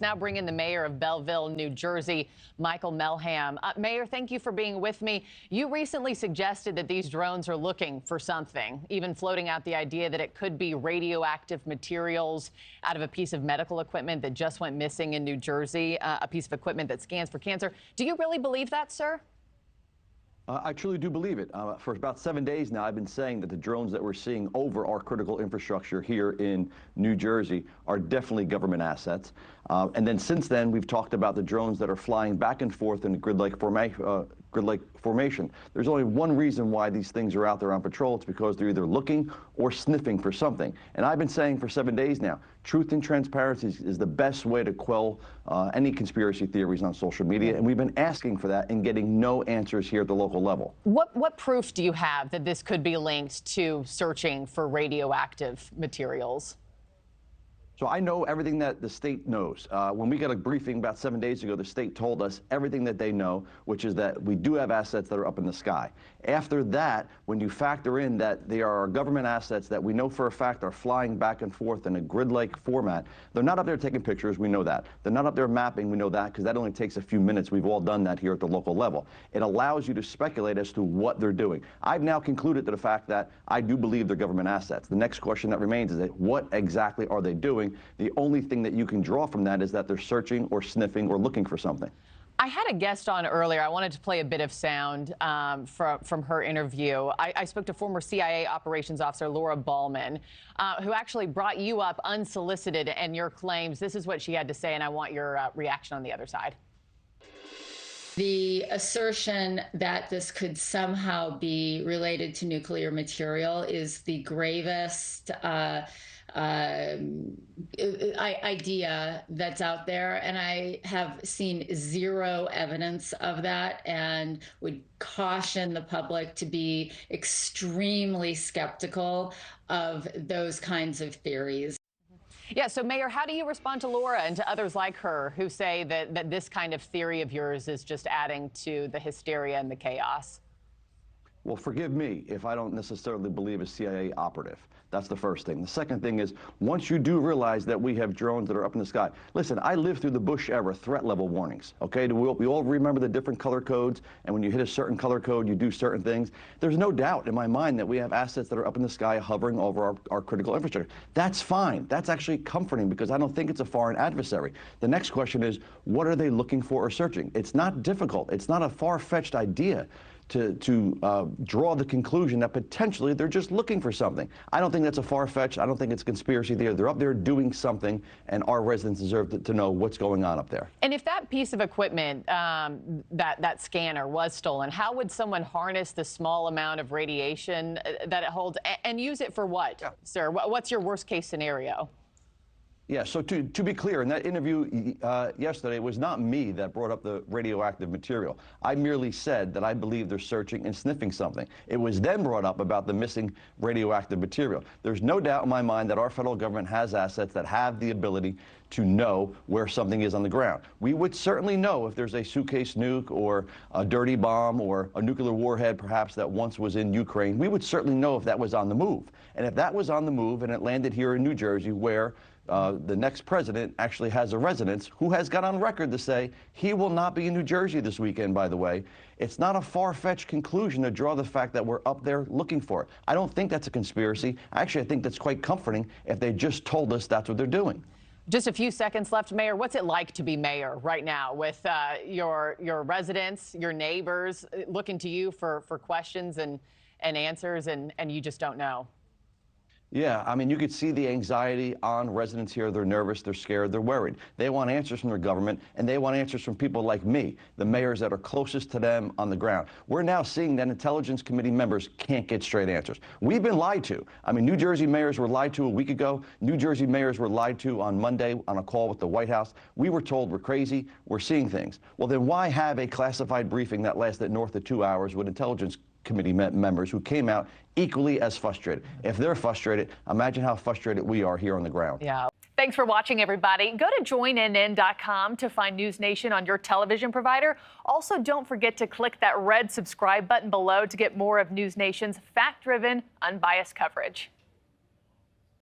Now bring in the mayor of Belleville, New Jersey, Michael Melham. Mayor, thank you for being with me. You recently suggested that these drones are looking for something, even floating out the idea that it could be radioactive materials out of a piece of medical equipment that just went missing in New Jersey, a piece of equipment that scans for cancer. Do you really believe that, sir? I truly do believe it. For about 7 days now, I've been saying that the drones that we're seeing over our critical infrastructure here in New Jersey are definitely government assets. And then since then, we've talked about the drones that are flying back and forth in a grid-like formation. There's only one reason why these things are out there on patrol. It's because they're either looking or sniffing for something. And I've been saying for 7 days now, truth and transparency is the best way to quell any conspiracy theories on social media. And we've been asking for that and getting no answers here at the local level. What proof do you have that this could be linked to searching for radioactive materials? So I know everything that the state knows. When we got a briefing about 7 days ago, the state told us everything that they know, which is that we do have assets that are up in the sky. After that, when you factor in that they are government assets that we know for a fact are flying back and forth in a grid-like format, they're not up there taking pictures, we know that. They're not up there mapping, we know that, because that only takes a few minutes. We've all done that here at the local level. It allows you to speculate as to what they're doing. I've now concluded to the fact that I do believe they're government assets. The next question that remains is that what exactly are they doing? The only thing that you can draw from that is that they're searching or sniffing or looking for something. I had a guest on earlier. I wanted to play a bit of sound from her interview. I spoke to former CIA operations officer Laura Ballman, who actually brought you up unsolicited and your claims. This is what she had to say, and I want your reaction on the other side. The assertion that this could somehow be related to nuclear material is the gravest idea that's out there, and I have seen zero evidence of that and would caution the public to be extremely skeptical of those kinds of theories. Yeah, so Mayor, how do you respond to Laura and to others like her who say that this kind of theory of yours is just adding to the hysteria and the chaos? Well, forgive me if I don't necessarily believe a CIA operative. That's the first thing. The second thing is, once you do realize that we have drones that are up in the sky, listen, I lived through the Bush era threat level warnings, okay? We all remember the different color codes, and when you hit a certain color code, you do certain things. There's no doubt in my mind that we have assets that are up in the sky hovering over our critical infrastructure. That's fine. That's actually comforting because I don't think it's a foreign adversary. The next question is, what are they looking for or searching? It's not difficult. It's not a far-fetched idea to draw the conclusion that potentially they're just looking for something. I don't think that's a far-fetched. I don't think it's a conspiracy theory. They're up there doing something, and our residents deserve to know what's going on up there. And if that piece of equipment, that scanner was stolen, how would someone harness the small amount of radiation that it holds and use it for what, sir? What's your worst-case scenario? Yeah, so to be clear, in that interview yesterday, it was not me that brought up the radioactive material. I merely said that I believe they're searching and sniffing something. It was then brought up about the missing radioactive material. There's no doubt in my mind that our federal government has assets that have the ability to know where something is on the ground. We would certainly know if there's a suitcase nuke or a dirty bomb or a nuclear warhead perhaps that once was in Ukraine. We would certainly know if that was on the move. And if that was on the move and it landed here in New Jersey, where the next president actually has a residence, who has got on record to say he will not be in New Jersey this weekend, by the way, it's not a far-fetched conclusion to draw the fact that we're up there looking for it. I don't think that's a conspiracy. Actually, I think that's quite comforting if they just told us that's what they're doing. Just a few seconds left, Mayor. What's it like to be mayor right now with your residents, your neighbors looking to you for questions and answers, and you just don't know? Yeah, I mean, you could see the anxiety on residents here. They're nervous, they're scared, they're worried. They want answers from their government, and they want answers from people like me, the mayors that are closest to them on the ground. We're now seeing that Intelligence Committee members can't get straight answers. We've been lied to. I mean, New Jersey mayors were lied to a week ago. New Jersey mayors were lied to on Monday on a call with the White House. We were told we're crazy, we're seeing things. Well, then why have a classified briefing that lasted north of 2 hours with Intelligence Committee members who came out equally as frustrated? If they're frustrated, imagine how frustrated we are here on the ground. Yeah. Thanks for watching, everybody. Go to joinnn.com to find NewsNation on your television provider. Also, don't forget to click that red subscribe button below to get more of NewsNation's fact-driven, unbiased coverage.